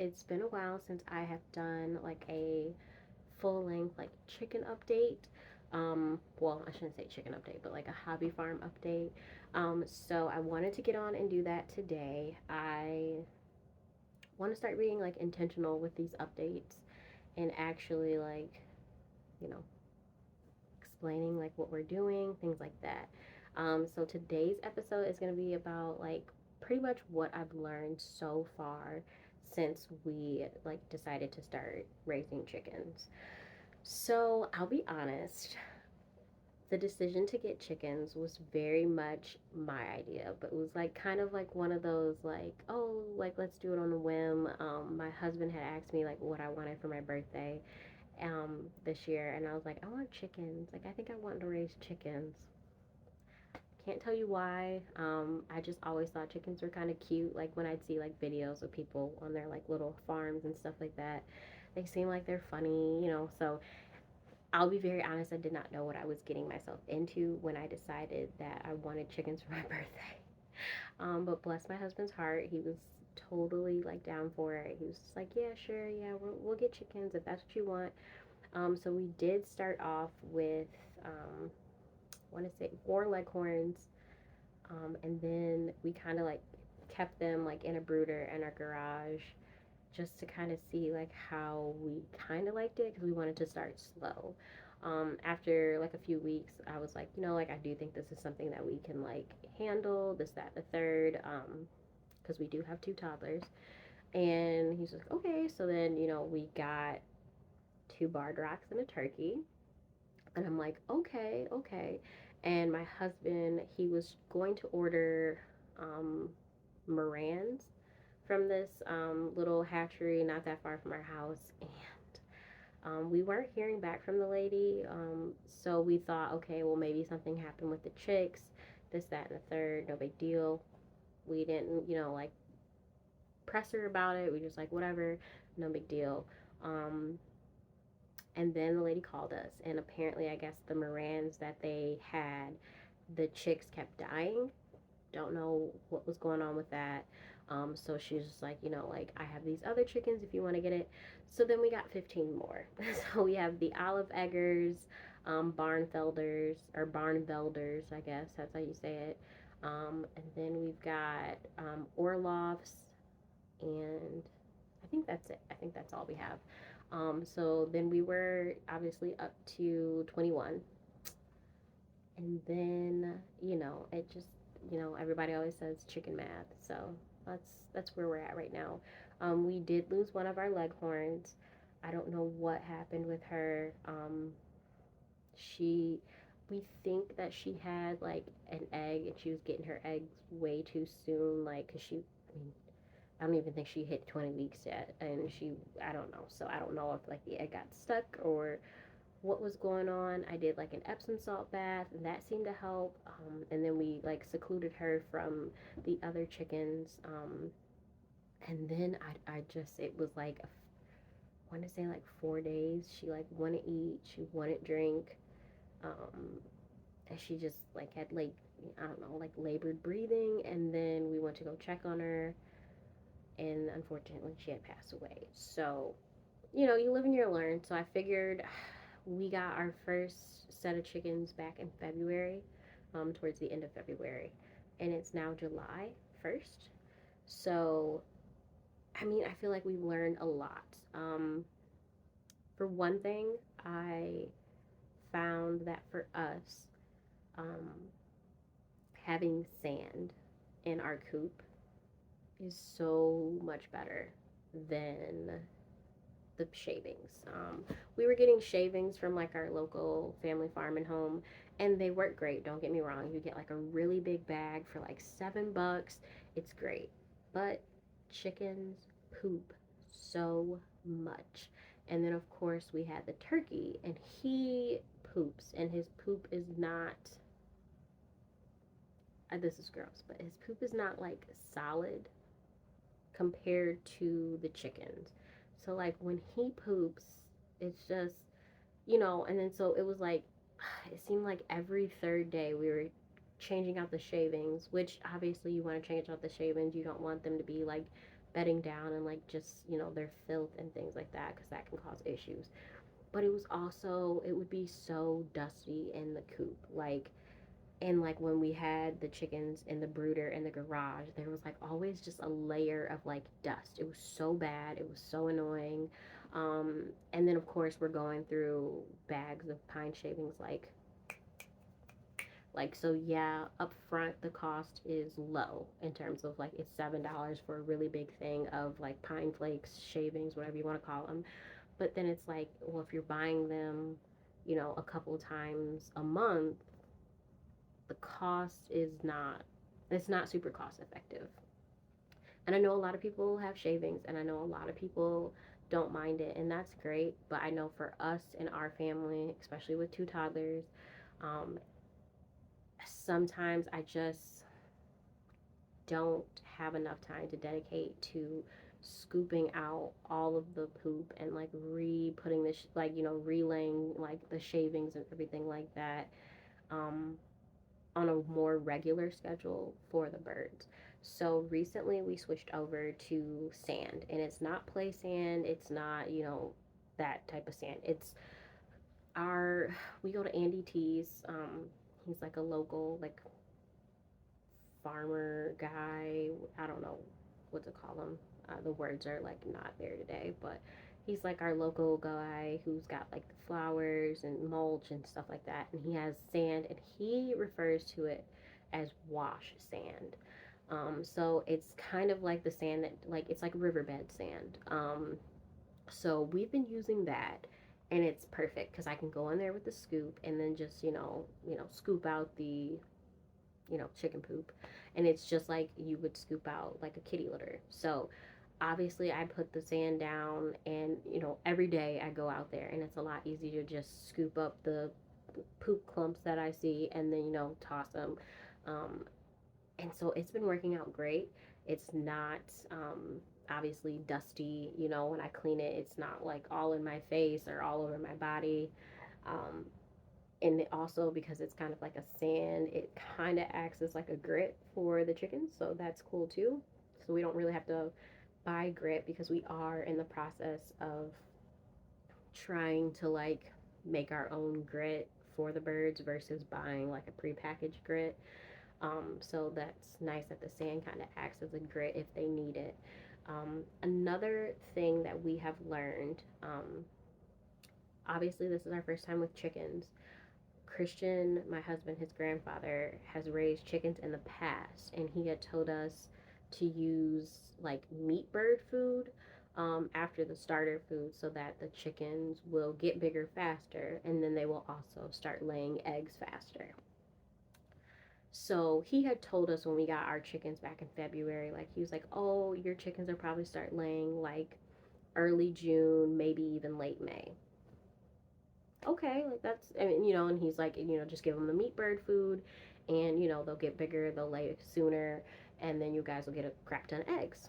it's been a while since I have done like a full length like chicken update. Well, I shouldn't say chicken update, but like a hobby farm update. So I wanted to get on and do that today. I want to start being like intentional with these updates and actually like, you know, explaining like what we're doing, things like that. So today's episode is going to be about like pretty much what I've learned so far since we like decided to start raising chickens. So I'll be honest, the decision to get chickens was very much my idea, but it was like kind of like one of those like, oh, like let's do it on a whim. My husband had asked me like what I wanted for my birthday this year, and I was like, I want chickens. Like I think I want to raise chickens. Can't tell you why. I just always thought chickens were kind of cute. Like when I'd see like videos of people on their like little farms and stuff like that, they seem like they're funny, you know. So I'll be very honest, I did not know what I was getting myself into when I decided that I wanted chickens for my birthday. But bless my husband's heart, he was totally like down for it. He was just like, yeah, sure, yeah, we'll get chickens if that's what you want. So we did start off with, I want to say 4 leghorns, and then we kind of like kept them like in a brooder in our garage just to kind of see like how we kind of liked it because we wanted to start slow. After like a few weeks, I was like, like I do think this is something that we can like handle, this, that, the third, because we do have 2 toddlers. And he's like, okay. So then, we got 2 barred rocks and a turkey. And I'm like, okay, okay. And my husband, he was going to order um, Morans from this little hatchery not that far from our house. And we weren't hearing back from the lady. So we thought, okay, well, maybe something happened with the chicks, this, that, and the third. No big deal. We didn't, like press her about it. We just like, whatever, no big deal. Um, and then the lady called us, and apparently, I guess the Morans that they had, the chicks kept dying. Don't know what was going on with that. So she was just like, like I have these other chickens if you want to get it. So then we got 15 more. So we have the olive eggers, barnfelders or barnvelders, I guess that's how you say it. And then we've got Orloffs, and I think that's it. I think that's all we have. So then we were obviously up to 21. And then, it just, everybody always says chicken math. So that's where we're at right now. We did lose one of our leghorns. I don't know what happened with her. She, we think that she had like an egg and she was getting her eggs way too soon. Like, cause I mean, I don't even think she hit 20 weeks yet. And I don't know. So I don't know if like the egg got stuck or what was going on. I did like an Epsom salt bath, and that seemed to help. And then we like secluded her from the other chickens. And then I just, it was like, I want to say like 4 days. She like wouldn't eat, she wouldn't drink. Um, and she just like had like, I don't know, like labored breathing. And then we went to go check on her, and unfortunately, she had passed away. So, you live and you learn. So I figured we got our first set of chickens back in February, towards the end of February, and it's now July 1st. So, I mean, I feel like we've learned a lot. For one thing, I found that for us, um, having sand in our coop is so much better than the shavings. We were getting shavings from like our local family farm and home, and they work great. Don't get me wrong. You get like a really big bag for like $7. It's great, but chickens poop so much. And then of course we had the turkey, and he poops, and his poop is not. This is gross, but his poop is not like solid compared to the chickens. So like when he poops, it's just, and then so it was like it seemed like every third day we were changing out the shavings, which obviously you want to change out the shavings. You don't want them to be like bedding down and like just, their filth and things like that, because that can cause issues. But it was also, it would be so dusty in the coop. Like, and like when we had the chickens in the brooder in the garage, there was like always just a layer of like dust. It was so bad. It was so annoying. And then of course we're going through bags of pine shavings, like so yeah, up front the cost is low in terms of like it's $7 for a really big thing of like pine flakes, shavings, whatever you want to call them. But then it's like, well, if you're buying them, a couple times a month, the cost is not, it's not super cost effective. And I know a lot of people have shavings, and I know a lot of people don't mind it, and that's great. But I know for us in our family, especially with two toddlers, um, sometimes I just don't have enough time to dedicate to scooping out all of the poop and like re-putting this, like, relaying like the shavings and everything like that. Um, on a more regular schedule for the birds. So recently we switched over to sand, and it's not play sand, it's not, that type of sand. It's our, we go to Andy T's. He's like a local, like, farmer guy. I don't know what to call him. The words are like not there today, but he's like our local guy who's got like the flowers and mulch and stuff like that. And he has sand, and he refers to it as wash sand. So it's kind of like the sand that, like, it's like riverbed sand. So we've been using that, and it's perfect because I can go in there with the scoop and then just, scoop out the, chicken poop. And it's just like you would scoop out like a kitty litter. So obviously I put the sand down, and, every day I go out there, and it's a lot easier to just scoop up the poop clumps that I see and then, toss them. Um, and so it's been working out great. It's not, obviously dusty, when I clean it, it's not like all in my face or all over my body. Um, and it also, because it's kind of like a sand, it kind of acts as like a grit for the chickens, so that's cool too. So we don't really have to buy grit, because we are in the process of trying to like make our own grit for the birds versus buying like a prepackaged grit. So that's nice that the sand kind of acts as a grit if they need it. Another thing that we have learned, obviously this is our first time with chickens. Christian, my husband, his grandfather, has raised chickens in the past, and he had told us to use like meat bird food, after the starter food, so that the chickens will get bigger faster, and then they will also start laying eggs faster. So he had told us when we got our chickens back in February, like he was like, "Oh, your chickens will probably start laying like early June, maybe even late May." Okay, like that's, I mean, and he's like, just give them the meat bird food, and, they'll get bigger, they'll lay sooner, and then you guys will get a crap ton of eggs.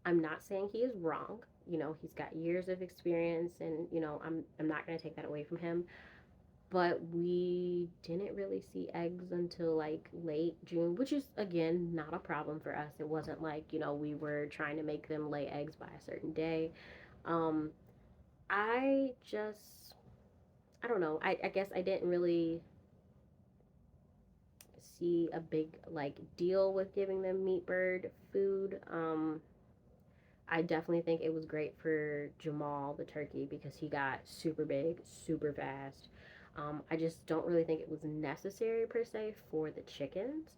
I'm not saying he is wrong. He's got years of experience, and, I'm not going to take that away from him. But we didn't really see eggs until like late June, which is again not a problem for us. It wasn't like, we were trying to make them lay eggs by a certain day. Um, I just, I don't know. I guess I didn't really see a big like deal with giving them meat bird food. I definitely think it was great for Jamal, the turkey, because he got super big, super fast. I just don't really think it was necessary per se for the chickens.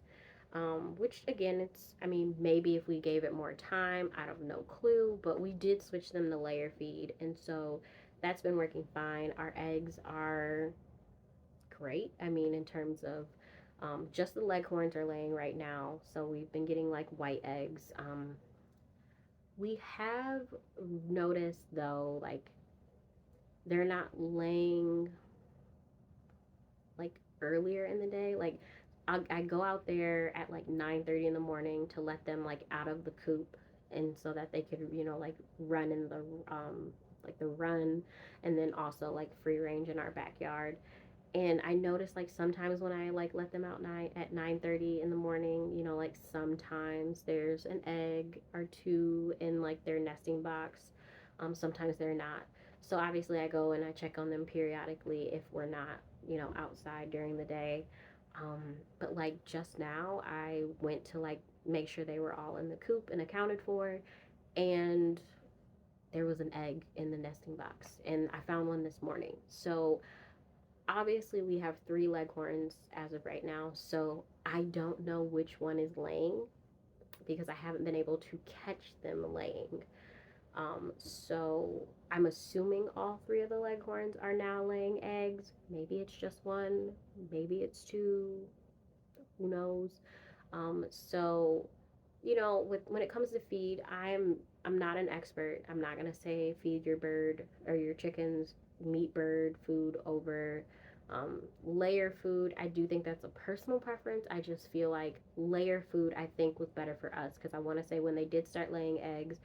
Which again, it's, I mean, maybe if we gave it more time, I have no clue, but we did switch them to layer feed, and so that's been working fine. Our eggs are great. I mean, in terms of, just the leghorns are laying right now, so we've been getting like white eggs. We have noticed though, like they're not laying like earlier in the day. Like I go out there at like 9:30 in the morning to let them like out of the coop, and so that they could, like run in the, like the run, and then also like free range in our backyard. And I notice like sometimes when I like let them out night at 9:30 in the morning, you know, like sometimes there's an egg or two in like their nesting box. Sometimes they're not. So obviously I go and I check on them periodically if we're not, you know, outside during the day. But like just now I went to like make sure they were all in the coop and accounted for, and there was an egg in the nesting box and I found one this morning. So obviously we have three leghorns as of right now, so I don't know which one is laying because I haven't been able to catch them laying. So I'm assuming all three of the leghorns are now laying eggs. Maybe it's just one, maybe it's two, who knows. So you know, with when it comes to feed, I'm not an expert. I'm not gonna say feed your bird or your chickens meat bird food over layer food. I do think that's a personal preference. I just feel like layer food I think was better for us because I want to say when they did start laying eggs,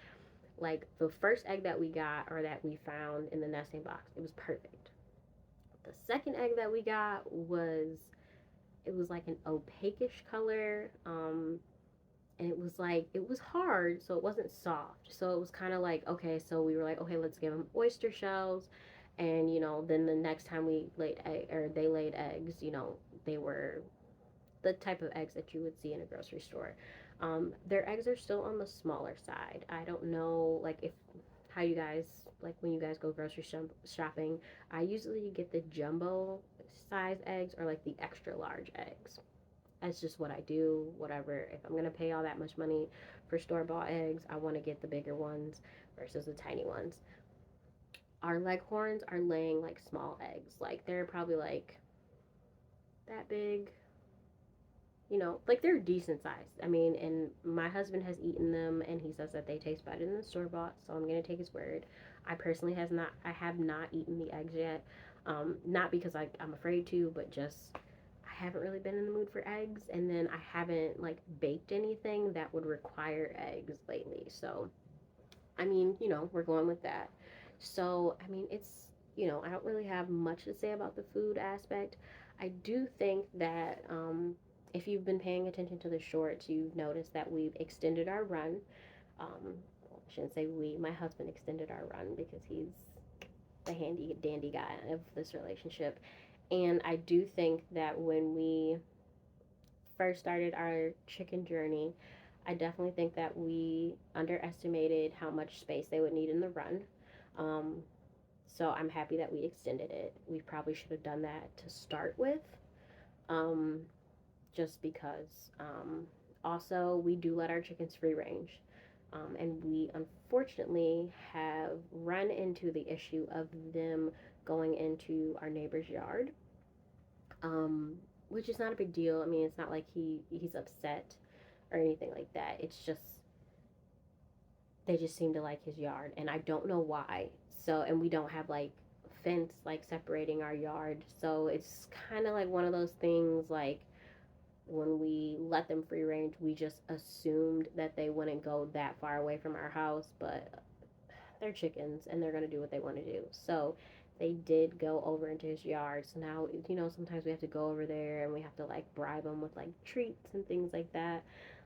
like the first egg that we got or that we found in the nesting box, it was perfect. The second egg that we got was, it was like an opaquish color. And it was like, it was hard, so it wasn't soft, so it was kind of like, okay, so we were like, okay, let's give them oyster shells. And you know, then the next time we laid egg, or they laid eggs, you know, they were the type of eggs that you would see in a grocery store. Their eggs are still on the smaller side. I don't know like if how you guys, like when you guys go grocery shopping, I usually get the jumbo size eggs or like the extra large eggs. That's just what I do. Whatever. If I'm gonna pay all that much money for store bought eggs, I want to get the bigger ones versus the tiny ones. Our leghorns are laying like small eggs. Like they're probably like that big. You know, like they're decent sized. I mean, and my husband has eaten them, and he says that they taste better than the store bought. So I'm gonna take his word. I personally has not. I have not eaten the eggs yet. Not because I'm afraid to, but just I haven't really been in the mood for eggs, and then I haven't like baked anything that would require eggs lately. So I mean, you know, we're going with that. So I mean, it's, you know, I don't really have much to say about the food aspect. I do think that if you've been paying attention to the shorts, you've noticed that we've extended our run. Well, I shouldn't say we. My husband extended our run because he's the handy dandy guy of this relationship. And I do think that when we first started our chicken journey, I definitely think that we underestimated how much space they would need in the run. Um, so I'm happy that we extended it. We probably should have done that to start with, um, just because. Also, we do let our chickens free range. And we unfortunately have run into the issue of them going into our neighbor's yard, um, which is not a big deal. I mean, it's not like he's upset or anything like that. It's just they just seem to like his yard, and I don't know why. So, and we don't have like fence like separating our yard, so it's kind of like one of those things like when we let them free range, we just assumed that they wouldn't go that far away from our house, but they're chickens and they're going to do what they want to do. So they did go over into his yard. So now, you know, sometimes we have to go over there and we have to like bribe them with like treats and things like that.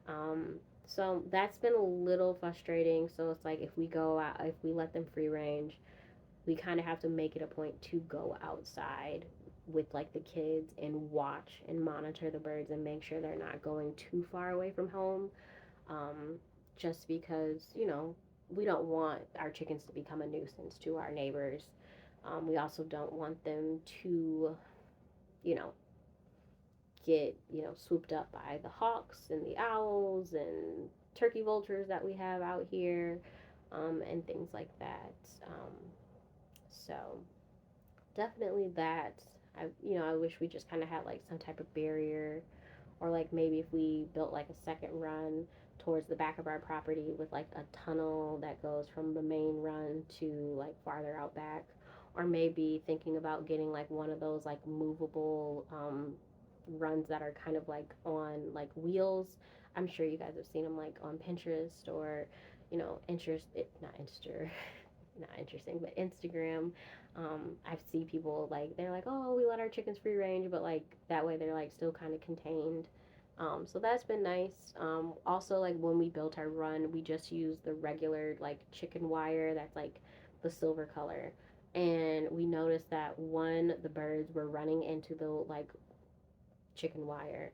Um, so that's been a little frustrating. So it's like if we go out, if we let them free range, we kind of have to make it a point to go outside with like the kids and watch and monitor the birds and make sure they're not going too far away from home, um, just because, you know, we don't want our chickens to become a nuisance to our neighbors. We also don't want them to, you know, get, you know, swooped up by the hawks and the owls and turkey vultures that we have out here, and things like that. So definitely that. You know, I wish we just kind of had like some type of barrier, or like maybe if we built like a second run towards the back of our property with like a tunnel that goes from the main run to like farther out back, or maybe thinking about getting like one of those like movable runs that are kind of like on like wheels. I'm sure you guys have seen them like on Pinterest or, you know, interest, not Insta, not interesting, but Instagram. I've seen people like they're like, oh, we let our chickens free range, but like that way they're like still kind of contained. So that's been nice. Also, like when we built our run, we just used the regular like chicken wire that's like the silver color, and we noticed that one, the birds were running into the like chicken wire.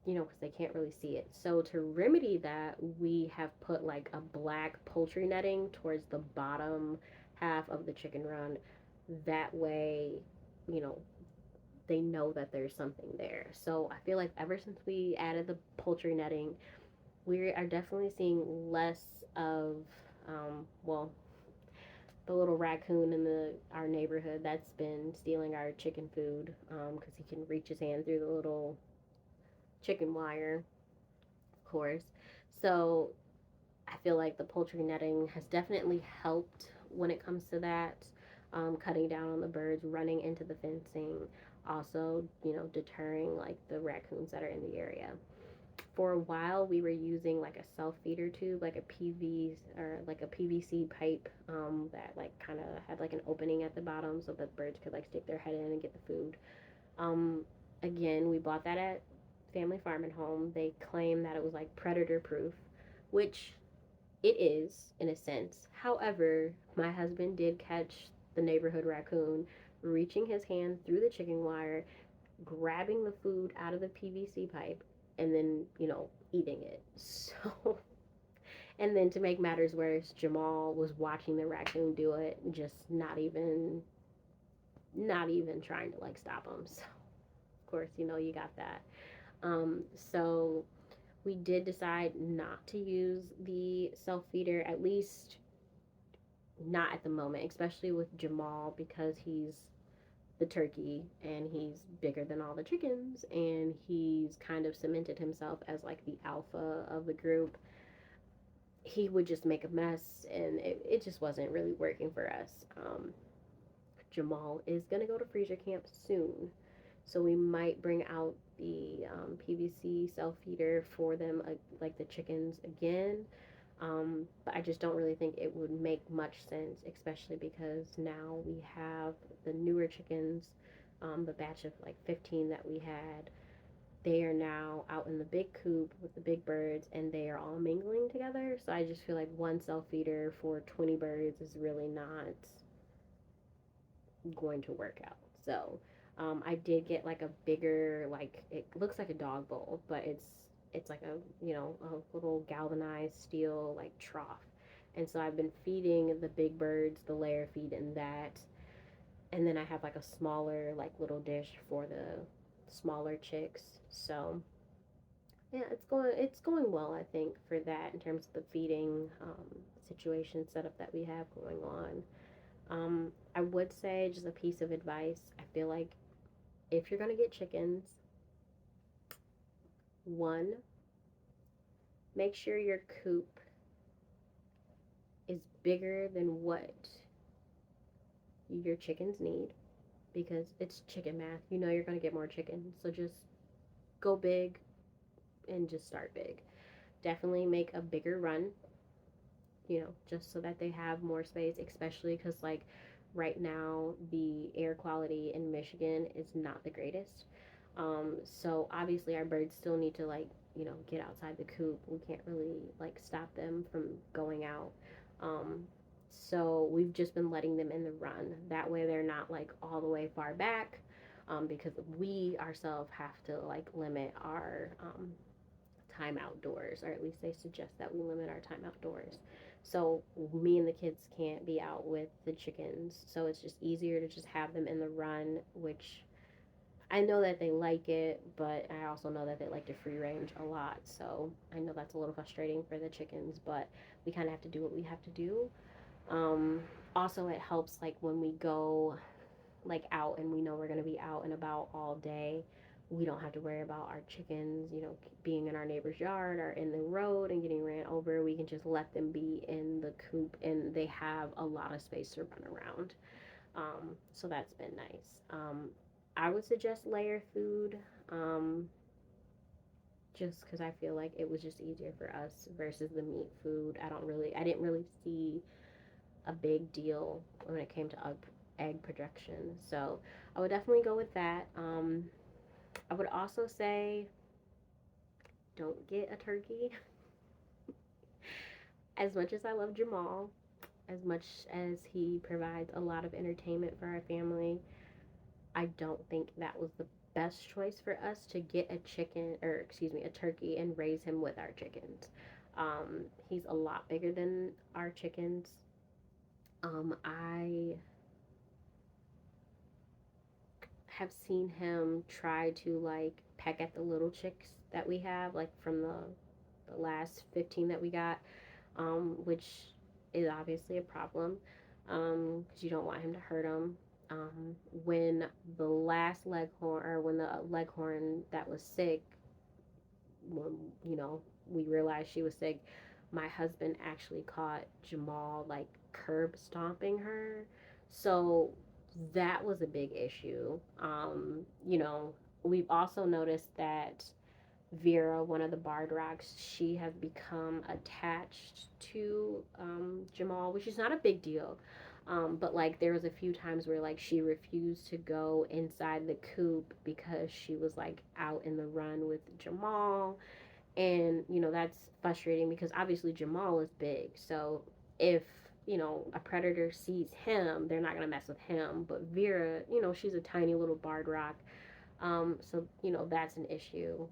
Because they can't really see it. So to remedy that, we have put like a black poultry netting towards the bottom half of the chicken run. That way, you know, they know that there's something there. So I feel like ever since we added the poultry netting, we are definitely seeing less of, well, the little raccoon in the our neighborhood that's been stealing our chicken food because he can reach his hand through the little chicken wire, of course. So I feel like the poultry netting has definitely helped when it comes to that, cutting down on the birds running into the fencing, also, deterring like the raccoons that are in the area. For a while, we were using like a self feeder tube, like a PV or like a PVC pipe that like kind of had like an opening at the bottom so that birds could like stick their head in and get the food. Um, Again, we bought that at Family Farm and Home. They claim that it was like predator proof, which it is in a sense. However, my husband did catch the neighborhood raccoon reaching his hand through the chicken wire, grabbing the food out of the PVC pipe, and then, eating it. So, and then to make matters worse, Jamal was watching the raccoon do it, just not even trying to like stop him. So, of course, you got that. So we did decide not to use the self feeder, at least not at the moment, especially with Jamal because he's the turkey and he's bigger than all the chickens and he's kind of cemented himself as like the alpha of the group. He would just make a mess and it just wasn't really working for us. Jamal is going to go to freezer camp soon. So we might bring out the PVC self feeder for them, like the chickens again. But I just don't really think it would make much sense, especially because now we have the newer chickens, the batch of like 15 that we had. They are now out in the big coop with the big birds and they are all mingling together. So I just feel like one self feeder for 20 birds is really not going to work out. So I did get like a bigger, like it looks like a dog bowl, but it's like a little galvanized steel like trough. And so I've been feeding the big birds the layer feed in that, and then I have like a smaller like little dish for the smaller chicks. So yeah, it's going well, I think, for that in terms of the feeding situation setup that we have going on. I would say just a piece of advice. I feel like if you're gonna get chickens, one, make sure your coop is bigger than what your chickens need because it's chicken math. You know you're gonna get more chickens, so just go big and just start big. Definitely make a bigger run, just so that they have more space, especially because like right now the air quality in Michigan is not the greatest. So obviously our birds still need to like, get outside the coop. We can't really like stop them from going out. Um, so we've just been letting them in the run. That way they're not like all the way far back. Because we ourselves have to like limit our time outdoors, or at least they suggest that we limit our time outdoors. So me and the kids can't be out with the chickens, so it's just easier to just have them in the run, which I know that they like it, but I also know that they like to free range a lot. So I know that's a little frustrating for the chickens, but we kind of have to do what we have to do. Um, Also, it helps like when we go like out and we know we're going to be out and about all day, we don't have to worry about our chickens, being in our neighbor's yard or in the road and getting ran over. We can just let them be in the coop and they have a lot of space to run around. So that's been nice. I would suggest layer food, just because I feel like it was just easier for us versus the meat food. I didn't really see a big deal when it came to egg production. So I would definitely go with that. I would also say don't get a turkey. As much as I love Jamal, as much as he provides a lot of entertainment for our family, I don't think that was the best choice for us to get a chicken, or excuse me, a turkey and raise him with our chickens. He's a lot bigger than our chickens. I have seen him try to like peck at the little chicks that we have, like from the last 15 that we got, which is obviously a problem because you don't want him to hurt them. When the last leghorn, or when the leghorn that was sick, when we realized she was sick, my husband actually caught Jamal like curb stomping her. So that was a big issue. We've also noticed that Vera, one of the barred rocks, she has become attached to Jamal, which is not a big deal. But like there was a few times where like she refused to go inside the coop because she was like out in the run with Jamal, and that's frustrating because obviously Jamal is big. So if a predator sees him, they're not gonna mess with him. But Vera, she's a tiny little barred rock, so that's an issue.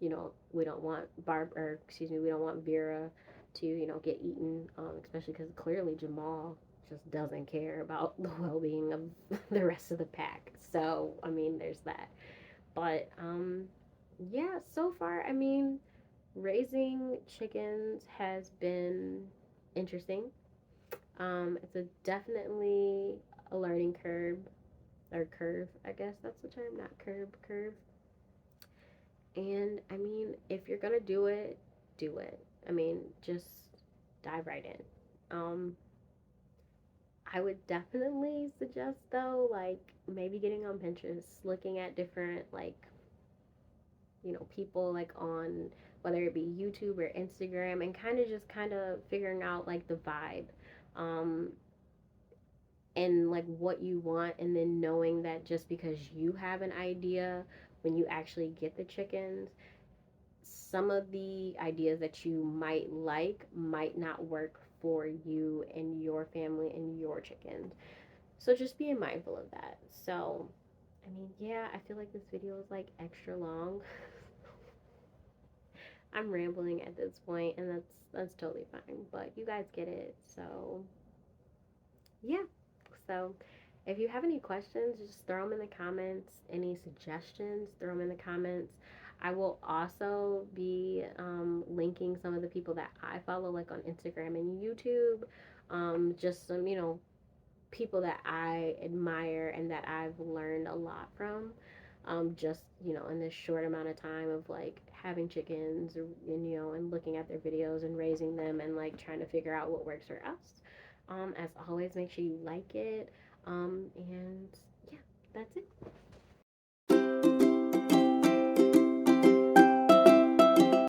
We don't want we don't want Vera to get eaten, especially because clearly Jamal just doesn't care about the well-being of the rest of the pack. So I mean, there's that. But yeah, so far, I mean, raising chickens has been interesting. It's a definitely a learning curve, or curve, I guess that's the term, not curve. And I mean, if you're gonna do it, do it. I mean, just dive right in. I would definitely suggest though, like maybe getting on Pinterest, looking at different like people like on whether it be YouTube or Instagram, and kind of figuring out like the vibe, um, and like what you want, and then knowing that just because you have an idea, when you actually get the chickens, some of the ideas that you might like might not work for you and your family and your chickens. So just being mindful of that. So I mean, yeah, I feel like this video is like extra long. I'm rambling at this point, and that's totally fine. But you guys get it. So yeah. So if you have any questions, just throw them in the comments. Any suggestions, throw them in the comments. I will also be linking some of the people that I follow, like on Instagram and YouTube. Just some, people that I admire and that I've learned a lot from. Just in this short amount of time of like having chickens, and looking at their videos and raising them and like trying to figure out what works for us. As always, make sure you like it. And yeah, that's it.